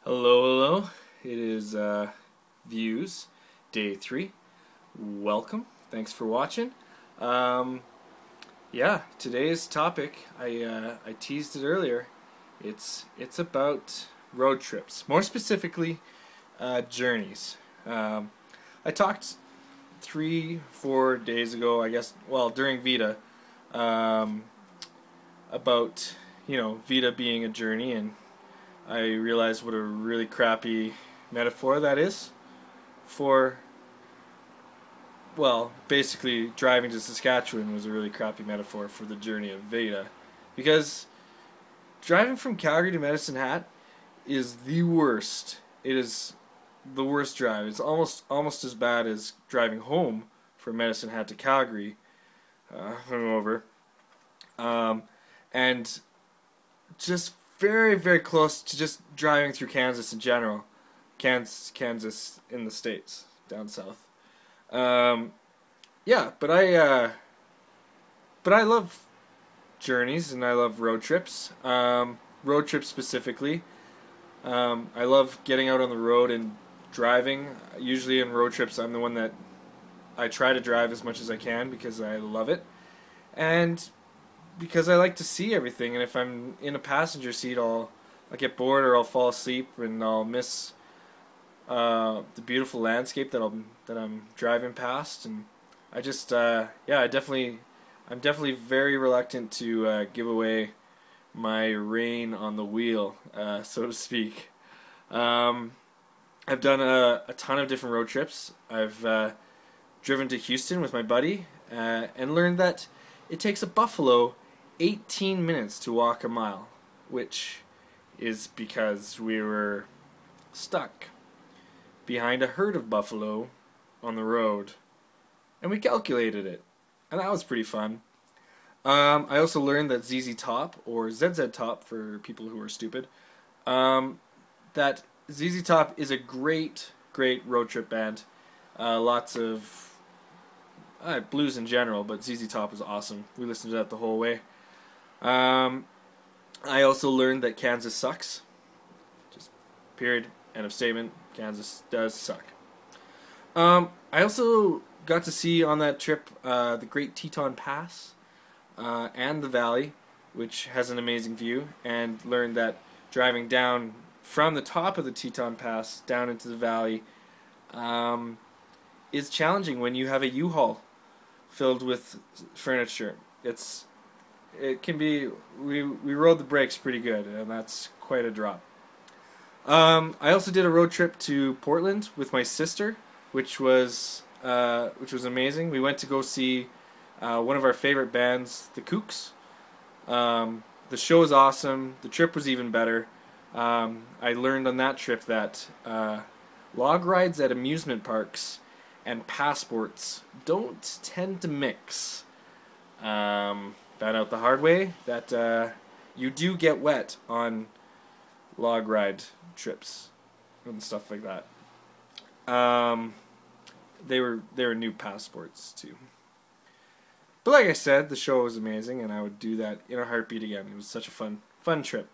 Hello, hello. It is VEWS, day 3. Welcome. Thanks for watching. Yeah, today's topic, I teased it earlier. It's about road trips, more specifically, journeys. I talked 3-4 days ago, I guess, well, during VETA, about VETA being a journey, and I realized what a really crappy metaphor that is for, well, basically driving to Saskatchewan was a really crappy metaphor for the journey of VETA, because driving from Calgary to Medicine Hat is the worst. It is the worst drive. It's almost as bad as driving home from Medicine Hat to Calgary, hungover, and just very, very close to just driving through Kansas in general. Kansas in the States, down south. Yeah, but I love journeys and I love road trips. Road trips specifically. I love getting out on the road and driving. Usually in road trips, I'm the one that I try to drive as much as I can because I love it. And because I like to see everything, and if I'm in a passenger seat, I'll get bored or I'll fall asleep and I'll miss the beautiful landscape that I'm driving past. And I just I'm definitely very reluctant to give away my reign on the wheel, so to speak. I've done a ton of different road trips. I've driven to Houston with my buddy and learned that it takes a buffalo 18 minutes to walk a mile, which is because we were stuck behind a herd of buffalo on the road, and we calculated it, and that was pretty fun. I also learned that ZZ Top, or ZZ Top for people who are stupid, that ZZ Top is a great road trip band. Lots of blues in general, but ZZ Top is awesome. We listened to that the whole way. I also learned that Kansas sucks. Just period, end of statement. Kansas does suck. I also got to see on that trip the Great Teton Pass and the Valley, which has an amazing view, and learned that driving down from the top of the Teton Pass down into the valley is challenging when you have a U-Haul filled with furniture. It can be, we rode the brakes pretty good, and that's quite a drop. I also did a road trip to Portland with my sister, which was amazing. We went to go see one of our favorite bands, the Kooks. The show was awesome. The trip was even better. I learned on that trip that log rides at amusement parks and passports don't tend to mix. Found out the hard way that you do get wet on log ride trips and stuff like that. They were new passports too. But like I said, the show was amazing, and I would do that in a heartbeat again. It was such a fun trip.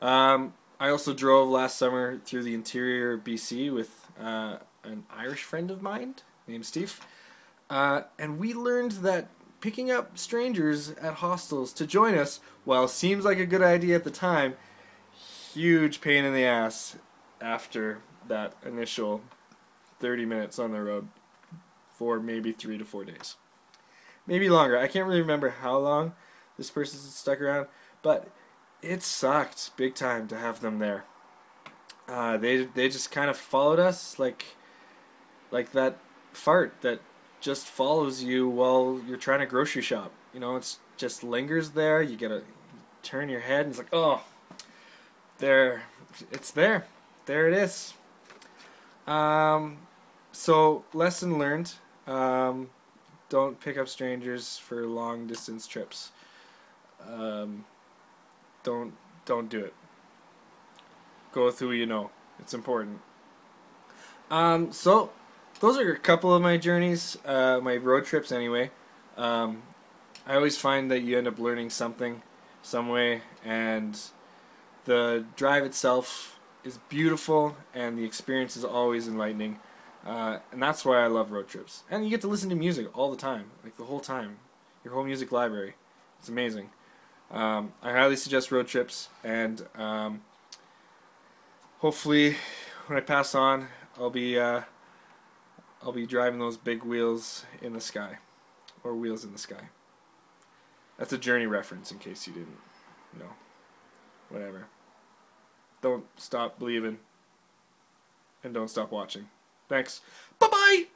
I also drove last summer through the interior of BC with an Irish friend of mine named Steve, and we learned that picking up strangers at hostels to join us, while seems like a good idea at the time, huge pain in the ass after that initial 30 minutes on the road for maybe 3 to 4 days. Maybe longer. I can't really remember how long this person stuck around, but it sucked big time to have them there. They just kind of followed us like that fart that just follows you while you're trying to grocery shop. It's just lingers there. You gotta turn your head and it's like, oh, it's there it is. So lesson learned, don't pick up strangers for long distance trips. Don't do it. Go with who you know. It's important. So those are a couple of my journeys, my road trips anyway. I always find that you end up learning something, some way, and the drive itself is beautiful, and the experience is always enlightening. And that's why I love road trips. And you get to listen to music all the time, like the whole time. Your whole music library. It's amazing. I highly suggest road trips, and hopefully when I pass on, I'll be driving those big wheels in the sky, or wheels in the sky. That's a Journey reference, in case you didn't know. Whatever. Don't stop believing, and don't stop watching. Thanks. Bye-bye!